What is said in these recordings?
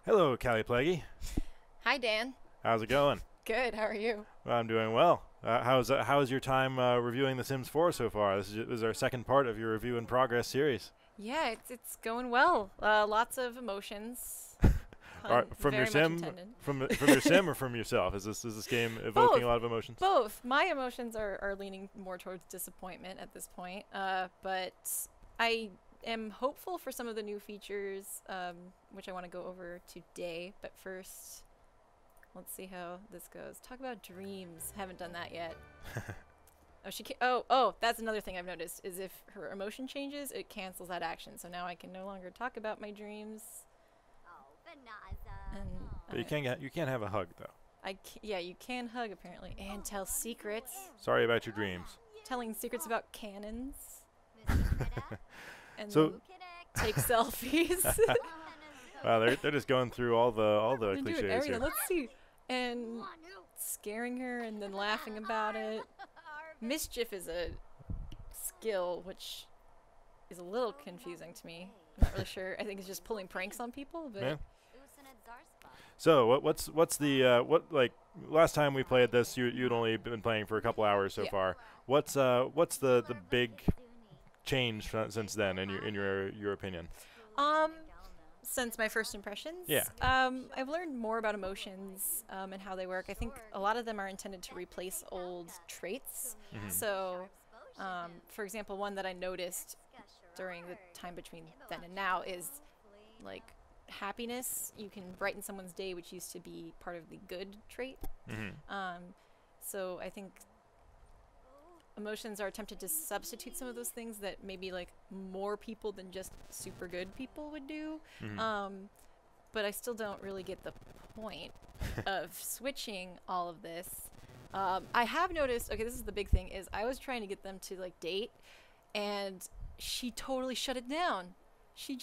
Hello, Callie Plaggy. Hi, Dan. How's it going? Good. How are you? Well, I'm doing well. How's your time reviewing The Sims 4 so far? This is our second part of your review in progress series. Yeah, it's going well. Lots of emotions. Pun From your very much sim, intended. from your sim, or from yourself? Is this game evoking Both. a lot of emotions? Both. My emotions are leaning more towards disappointment at this point. But I am hopeful for some of the new features, which I want to go over today. But first, let's see how this goes. Talk about dreams. Haven't done that yet. Oh, she can Oh, that's another thing I've noticed is if her emotion changes, it cancels that action. So now I can no longer talk about my dreams. And But you can't have a hug though. yeah, you can hug apparently and tell secrets. Sorry about your dreams. Telling secrets about cannons and then So, take selfies. wow, they're just going through all the They do it cliches everything. here. Let's see. And scaring her and then laughing about it. Mischief is a skill which is a little confusing to me. I'm not really sure. I think it's just pulling pranks on people, but Yeah. So what's the what like last time we played this you'd only been playing for a couple hours so yeah. far. What's the big change since then in your opinion? Um, since my first impressions, Yeah. I've learned more about emotions and how they work. I think a lot of them are intended to replace old traits. So, for example, one that I noticed during the time between then and now is like happiness. You can brighten someone's day, which used to be part of the good trait. Mm-hmm. So I think emotions are attempted to substitute some of those things that maybe like more people than just super good people would do. Mm-hmm. But I still don't really get the point of switching all of this. I have noticed, okay, this is the big thing, is I was trying to get them to like date and she totally shut it down. She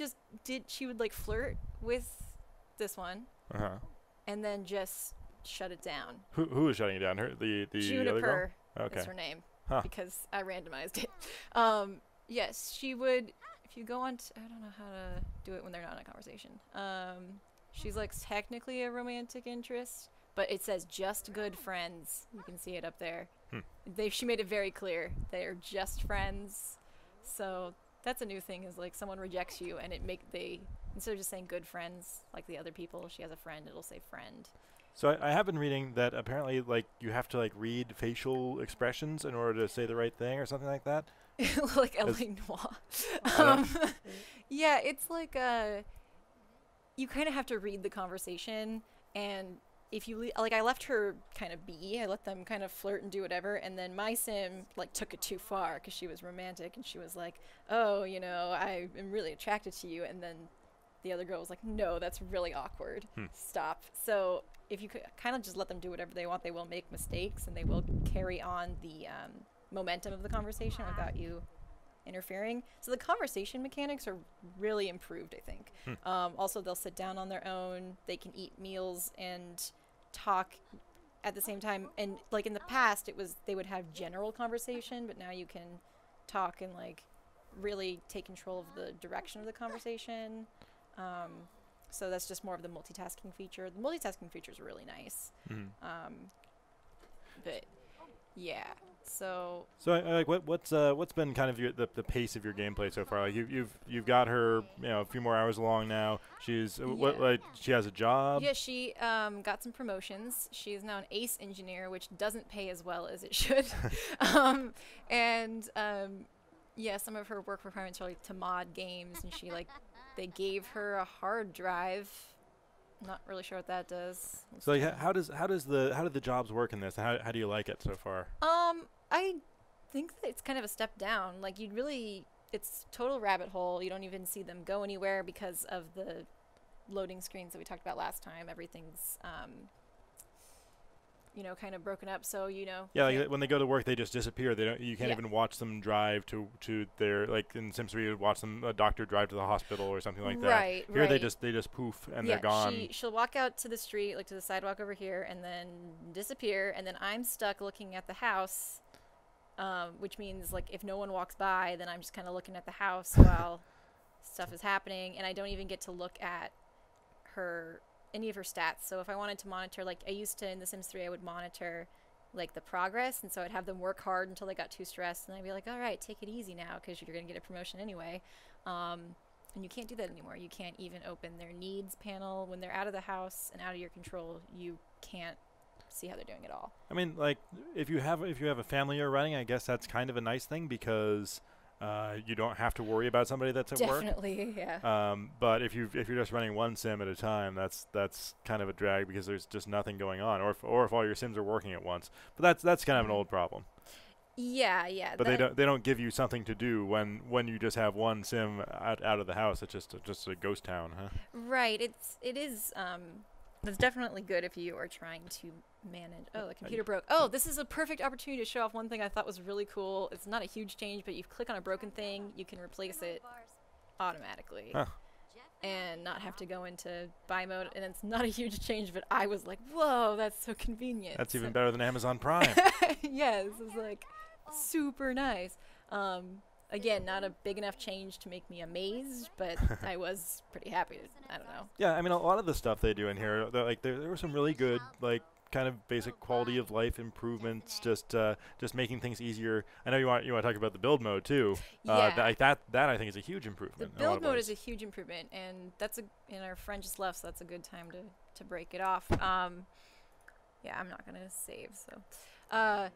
would like flirt with this one Uh-huh. and then just shut it down. Who is shutting it down? Her the other girl? Juniper Okay. is her name Huh. because I randomized it. Yes, she would. If you go on, I don't know how to do it when they're not in a conversation. She's like technically a romantic interest, but it says just good friends. You can see it up there. Hmm. She made it very clear they're just friends. So that's a new thing is like someone rejects you and they instead of just saying good friends like the other people, she has a friend, it'll say friend. So I have been reading that apparently like you have to like read facial expressions in order to say the right thing or something like that. Like As- L.A. Noir. I don't- Yeah, it's like you kind of have to read the conversation, and if you like, I left her kind of be. I let them kind of flirt and do whatever, and then my sim like took it too far because she was romantic, and she was like, "Oh, I am really attracted to you," and then the other girl was like, "No, that's really awkward. Hmm. Stop." So if you could kind of just let them do whatever they want, they will make mistakes, and they will carry on the momentum of the conversation without you interfering. So the conversation mechanics are really improved, I think. Also, they'll sit down on their own. They can eat meals and talk at the same time. And like in the past, they would have general conversation, but now you can talk and like really take control of the direction of the conversation. So that's just more of the multitasking feature. The multitasking feature is really nice. Mhm. But yeah, so Like what's been kind of the pace of your gameplay so far? Like you've got her a few more hours along now. She's what Yeah. like she has a job. yeah, she got some promotions. She is now an ace engineer, which doesn't pay as well as it should. And yeah, some of her work requirements are like to mod games, and they gave her a hard drive. Not really sure what that does. So like, how do the jobs work in this? How do you like it so far? I think that it's kind of a step down. Like it's total rabbit hole. You don't even see them go anywhere because of the loading screens that we talked about last time. Everything's kind of broken up. So Yeah, like when they go to work, they just disappear. They don't. You can't Yeah. even watch them drive to their like in Sims 3. You'd watch them a doctor drive to the hospital or something like that. Right, Here they right. just poof and yeah, they're gone. she'll walk out to the street, like to the sidewalk over here, and then disappear, and then I'm stuck looking at the house, which means like if no one walks by, then I'm just kind of looking at the house while stuff is happening, and I don't even get to look at any of her stats. So if I wanted to monitor, like I used to in The Sims 3, I would monitor like the progress, and so I'd have them work hard until they got too stressed, and I'd be like, all right, take it easy now because you're gonna get a promotion anyway. And you can't do that anymore. You can't even open their needs panel when they're out of the house and out of your control. You can't see how they're doing at all. I mean, like if you have a family you're running, I guess that's kind of a nice thing because you don't have to worry about somebody that's at work. Definitely, yeah. But if you're just running one sim at a time, that's kind of a drag because there's just nothing going on, or if all your sims are working at once. But that's kind of an old problem. Yeah, yeah. But they don't give you something to do when you just have one sim out of the house. It's just a ghost town, huh? Right. It is. That's definitely good if you are trying to manage. Oh, the computer broke. Oh, this is a perfect opportunity to show off one thing I thought was really cool. It's not a huge change, but you click on a broken thing, you can replace it automatically. Huh. And not have to go into buy mode. And it's not a huge change, but I was like, whoa, that's so convenient. That's even better than Amazon Prime. Yes, it's like super nice. Again, not a big enough change to make me amazed, but I was pretty happy. I don't know. Yeah, I mean, a lot of the stuff they do in here, like there were some really good, like kind of basic quality of life improvements, just making things easier. I know you want to talk about the build mode too. Yeah. That I think is a huge improvement. The build mode is a huge improvement, and and our friend just left, so that's a good time to break it off. Yeah, I'm not gonna save, so.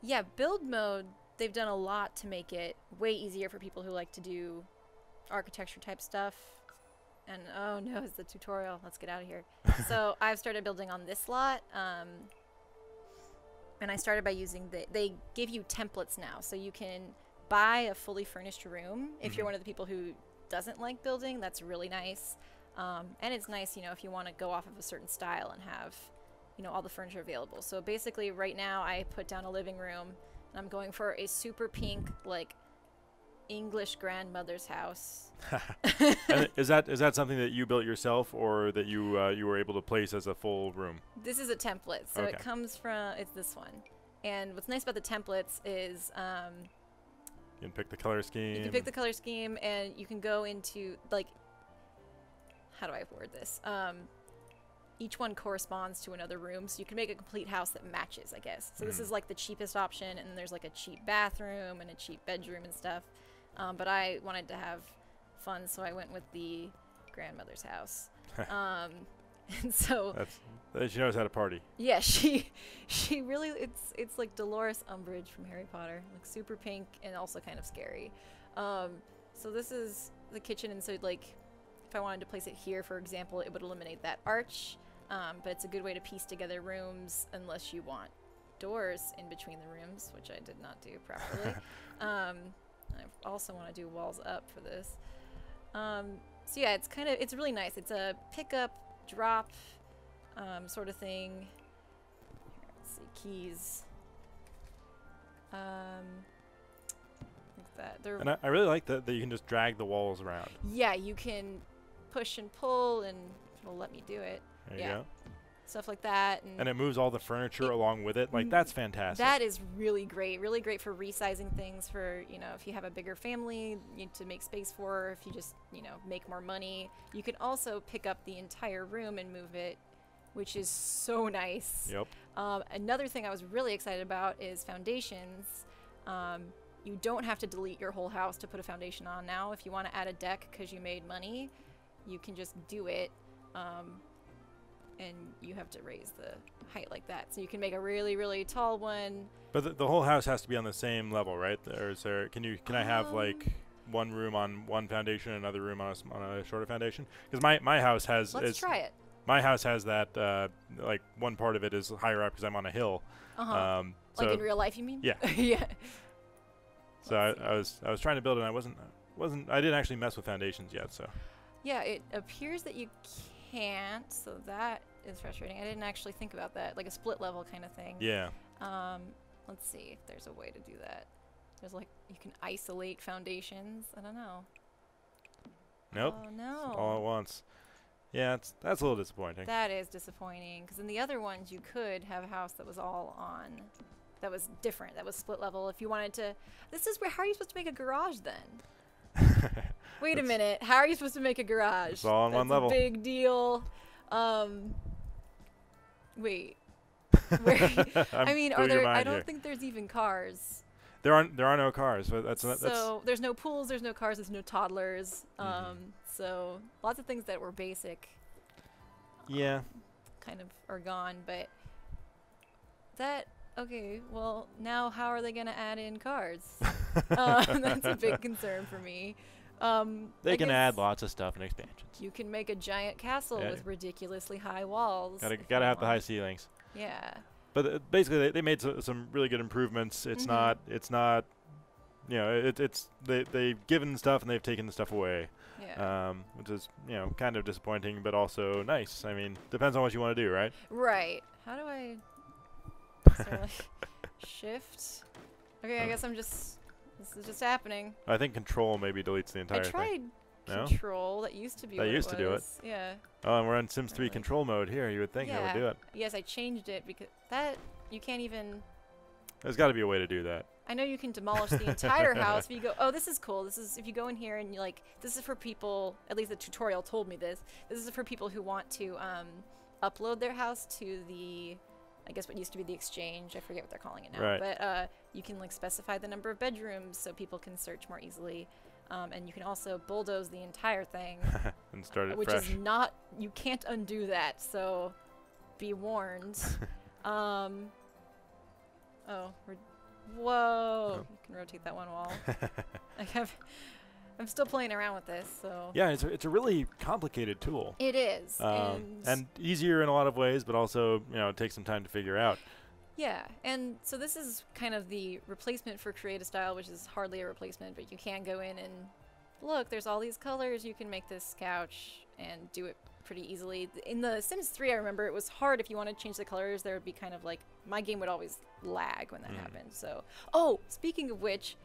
Yeah, build mode. They've done a lot to make it way easier for people who like to do architecture type stuff. And oh no, it's the tutorial. Let's get out of here. So I've started building on this lot. And I started by using they give you templates now. So you can buy a fully furnished room if you're one of the people who doesn't like building. That's really nice. And it's nice, if you want to go off of a certain style and have, all the furniture available. So basically right now I put down a living room. I'm going for a super pink, like, English grandmother's house. And is that something that you built yourself, or that you were able to place as a full room? This is a template, so it comes from it's this one. And what's nice about the templates is you can pick the color scheme. You can pick the color scheme, and you can go into like, how do I word this? Each one corresponds to another room, so you can make a complete house that matches, I guess. So this is like the cheapest option, and there's like a cheap bathroom and a cheap bedroom and stuff. But I wanted to have fun, so I went with the grandmother's house. And so she knows how to party. Yeah, she really it's like Dolores Umbridge from Harry Potter, like super pink and also kind of scary. So this is the kitchen, and so like if I wanted to place it here, for example, it would eliminate that arch. But it's a good way to piece together rooms unless you want doors in between the rooms, which I did not do properly. I also want to do walls up for this. So yeah, it's really nice. It's a pick up, drop sort of thing. Here, let's see, keys. Like that. And I really like that you can just drag the walls around. Yeah, you can push and pull, and it'll let me do it. There you go. Stuff like that. And it moves all the furniture along with it. Like, that's fantastic. That is really great. Really great for resizing things for, if you have a bigger family you need to make space for, if you just, make more money. You can also pick up the entire room and move it, which is so nice. Yep. Another thing I was really excited about is foundations. You don't have to delete your whole house to put a foundation on now. If you want to add a deck because you made money, you can just do it. And you have to raise the height like that. So you can make a really, really tall one. But the whole house has to be on the same level, right? Or is there? Can I have like one room on one foundation, another room on a shorter foundation? Because my house has. Let's try it. My house has that. Like one part of it is higher up because I'm on a hill. Like in real life, you mean? Yeah. Yeah. So I was trying to build it, and I didn't actually mess with foundations yet. So. Yeah, it appears that you can't, so that is frustrating. I didn't actually think about that, like a split level kind of thing. Yeah. Let's see if there's a way to do that. There's like, you can isolate foundations. I don't know. Nope. Oh no. All at once. Yeah, that's a little disappointing. That is disappointing, because in the other ones you could have a house that was all on, that was different, that was split level. If you wanted to, how are you supposed to make a garage then? Wait a minute. How are you supposed to make a garage? It's all on That's one level. a big deal. Wait. Where? I mean, are blew your there? I mind don't here. think there's even cars. There are no cars. But that's So there's no pools, there's no cars, there's no toddlers. Mhm. So lots of things that were basic yeah. kind of are gone. But okay. Well, now how are they gonna add in cars? That's a big concern for me. They I can guess add lots of stuff in expansions. You can make a giant castle Yeah. with ridiculously high walls. Gotta if you have the high want. ceilings. Yeah. But basically, they made some really good improvements. It's Mhm. not, you know, they've given stuff and they've taken stuff away, Yeah. which is kind of disappointing, but also nice. I mean, depends on what you want to do, right? Right. How do I? Is there, like, shift? Okay, I guess this is just happening. I think control maybe deletes the entire I thing. tried No? control. That used to be. That what used to do it. was. Yeah. Oh, and we're on Sims 3 Really? control mode here. You would think that would do it. Yes, I changed it because that you can't even. There's got to be a way to do that. I know you can demolish the entire house if you go, oh, this is cool. This is, if you go in here and you like, this is for people, at least the tutorial told me this. This is for people who want to upload their house to the, I guess what used to be the exchange. I forget what they're calling it now. Right. But you can like specify the number of bedrooms so people can search more easily. And you can also bulldoze the entire thing, And start it which fresh. is not, you can't undo that. So be warned. Oh, whoa! Oh. You can rotate that one wall. I'm still playing around with this, so Yeah, it's a really complicated tool. it is. And easier in a lot of ways, but also it takes some time to figure out. Yeah, and so this is kind of the replacement for Create a Style, which is hardly a replacement, but you can go in and look. There's all these colors. You can make this couch and do it pretty easily. In the Sims 3, I remember it was hard. If you want to change the colors, there would be kind of like, my game would always lag when that happened. So, oh, speaking of which,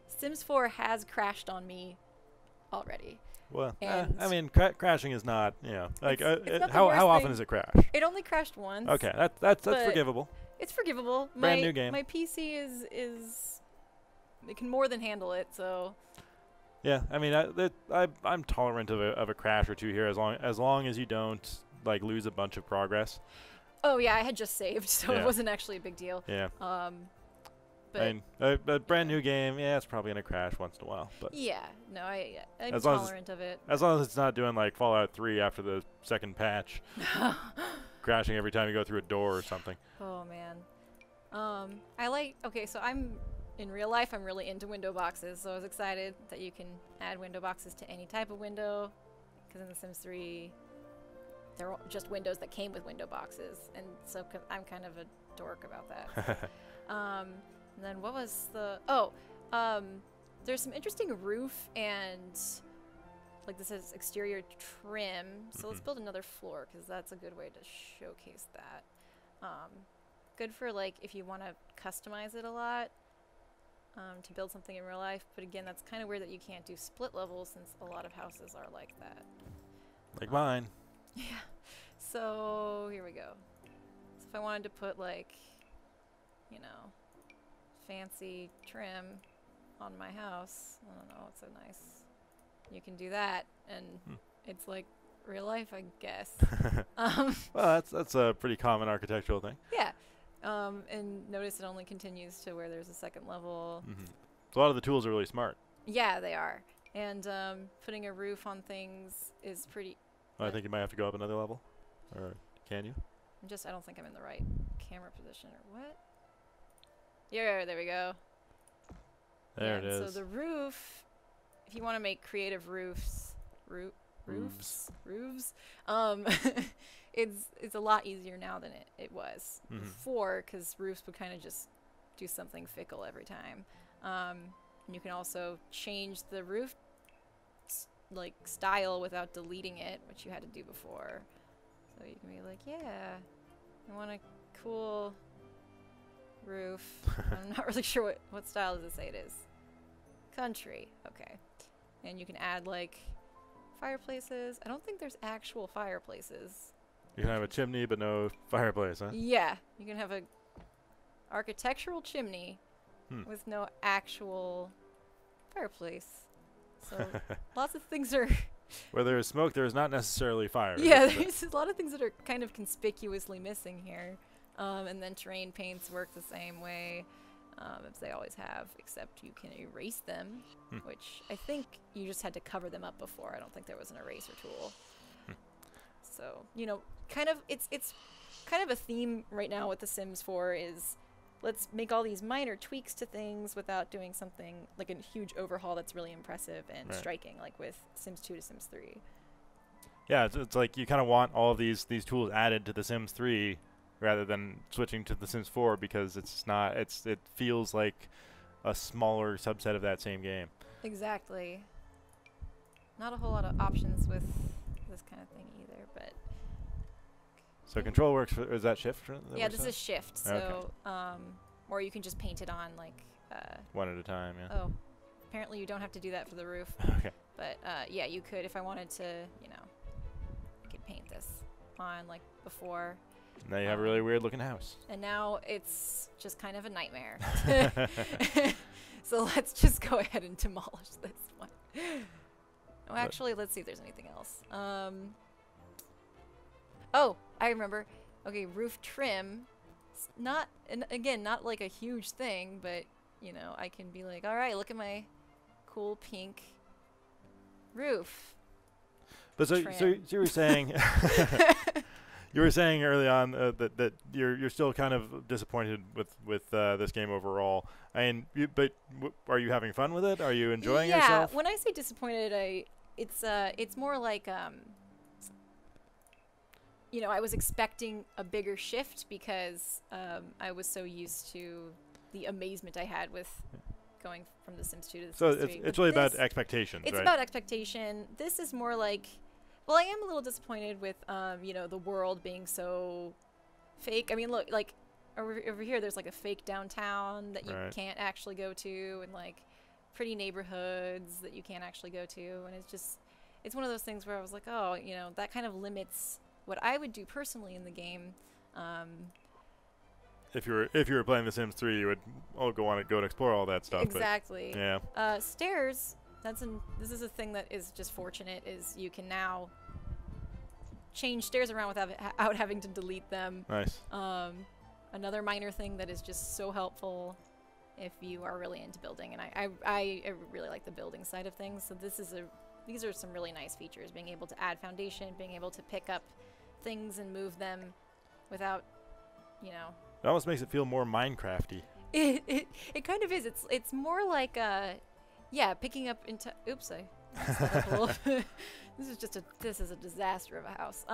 Sims 4 has crashed on me already. Well, And I mean, crashing is not, like, it's not the how worst often thing. does it crash? It only crashed once. Okay, that's but forgivable. It's forgivable. Brand new game. My PC is it can more than handle it. So Yeah, I mean, I'm tolerant of a crash or two here as long as you don't like lose a bunch of progress. oh yeah, I had just saved, so Yeah. it wasn't actually a big deal. Yeah. But I mean, a brand new game, yeah, it's probably gonna crash once in a while, but yeah, no, I'm As long as tolerant of it. as long as it's not doing like Fallout 3 after the second patch, crashing every time you go through a door or something. Oh man. Okay, so in real life, I'm really into window boxes, so I was excited that you can add window boxes to any type of window, because in The Sims 3, they're all just windows that came with window boxes, and so I'm kind of a dork about that. And then what was there's some interesting roof and, like this is exterior trim, so let's build another floor, because that's a good way to showcase that. Good for like if you want to customize it a lot, to build something in real life, but again, that's kind of weird that you can't do split levels since a lot of houses are like that. Like mine. Yeah. So here we go. So if I wanted to put like, fancy trim on my house, I don't know, it's so nice. You can do that, and it's like real life, I guess. Well, that's a pretty common architectural thing. Yeah. And notice it only continues to where there's a second level. So a lot of the tools are really smart. Yeah, they are. And putting a roof on things is pretty. I think you might have to go up another level, or can you? I don't think I'm in the right camera position or what. Yeah, there we go. There it is. So the roof, if you want to make creative roofs, roofs, it's a lot easier now than it was before, because roofs would kind of just do something fickle every time. And you can also change the roof like style without deleting it, which you had to do before. So you can be like, yeah, I want a cool roof. I'm not really sure what style does it say it is. Country. Okay. And you can add like fireplaces. I don't think there's actual fireplaces. You can have a chimney, but no fireplace, huh? Yeah, you can have a architectural chimney with no actual fireplace. So lots of things are. Where there is smoke, there is not necessarily fire. Yeah, there's a lot of things that are kind of conspicuously missing here. And then terrain paints work the same way as they always have, except you can erase them, which I think you just had to cover them up before. I don't think there was an eraser tool. So, you know, kind of it's kind of a theme right now with The Sims 4 is let's make all these minor tweaks to things without doing something like a huge overhaul that's really impressive and striking, like with Sims 2 to Sims 3. Yeah, it's like you kind of want all of these tools added to The Sims 3 rather than switching to The Sims 4 because it's not it feels like a smaller subset of that same game. Exactly. Not a whole lot of options with this kind of thing either, but so control works for, is that shift? Yeah, this is shift. So, or you can just paint it on like one at a time. Yeah. Oh, apparently you don't have to do that for the roof. Okay. But yeah, you could if I wanted to. You know, I could paint this on like before. Now you have a really weird looking house. And now it's just kind of a nightmare. So let's just go ahead and demolish this one. Oh, actually, let's see if there's anything else. Oh, I remember. Okay, roof trim. It's not, and again, not like a huge thing, but you know, I can be like, all right, look at my cool pink roof. But so you were saying, you were saying early on that you're still kind of disappointed with this game overall. I mean, but are you having fun with it? Are you enjoying yourself? Yeah, when I say disappointed, it's more like you know, I was expecting a bigger shift because I was so used to the amazement I had with going from The Sims 2 to The Sims 3. So it's really about expectations, It's right? about expectation. This is more like, well, I am a little disappointed with, you know, the world being so fake. I mean, look, like, over here, there's like a fake downtown that you can't actually go to, and like pretty neighborhoods that you can't actually go to, and it's one of those things where I was like, oh, you know, that kind of limits what I would do personally in the game. If you were playing The Sims 3, you would go and explore all that stuff. Exactly. But, yeah. Stairs. This is a thing that is just fortunate. Is you can now change stairs around without having to delete them. Nice. Another minor thing that is just so helpful if you are really into building, and I really like the building side of things. So these are some really nice features. Being able to add foundation, being able to pick up things and move them without, you know. It almost makes it feel more Minecrafty. It kind of is. It's more like yeah, picking up into. Oops, this is a disaster of a house.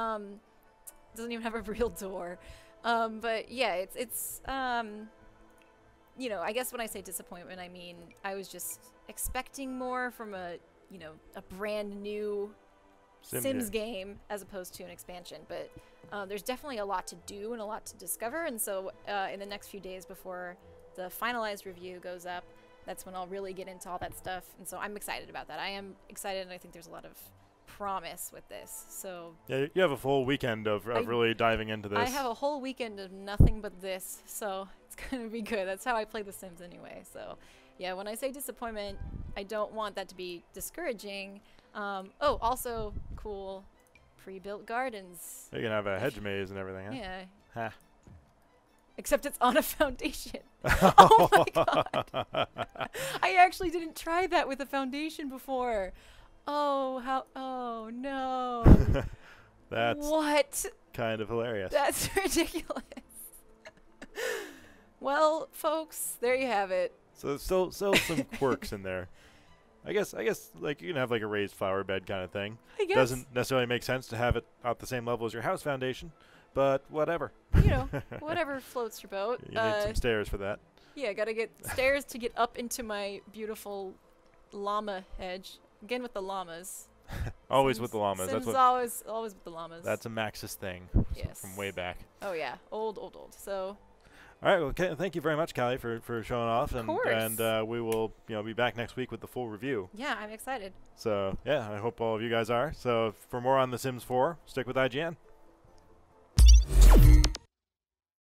Doesn't even have a real door. But yeah, it's you know, I guess when I say disappointment, I mean I was just expecting more from a brand new Sims game as opposed to an expansion. But there's definitely a lot to do and a lot to discover, and so in the next few days before the finalized review goes up, that's when I'll really get into all that stuff. And so I'm excited about that. I am excited, and I think there's a lot of promise with this. So yeah, you have a full weekend of really diving into this. I have a whole weekend of nothing but this, so it's gonna be good. That's how I play The Sims anyway. So yeah, when I say disappointment, I don't want that to be discouraging. Oh, also cool pre-built gardens. You can have a hedge maze and everything, huh? Yeah. Ha. Except it's on a foundation. Oh my god. I actually didn't try that with a foundation before. Oh no. That's what? Kind of hilarious. That's ridiculous. Well, folks, there you have it. So still some quirks in there. I guess like you can have like a raised flower bed kind of thing. I guess. Doesn't necessarily make sense to have it at the same level as your house foundation, but whatever. You know, whatever floats your boat. You need some stairs for that. Yeah, gotta get stairs to get up into my beautiful llama hedge. Again with the llamas. Always Sims, with the llamas. Sims That's always with the llamas. That's a Maxis thing. Yes. From way back. Oh yeah, old. So. All right. Well, thank you very much, Kallie, for showing off, Of course. and we will be back next week with the full review. Yeah, I'm excited. So yeah, I hope all of you guys are. So for more on The Sims 4, stick with IGN.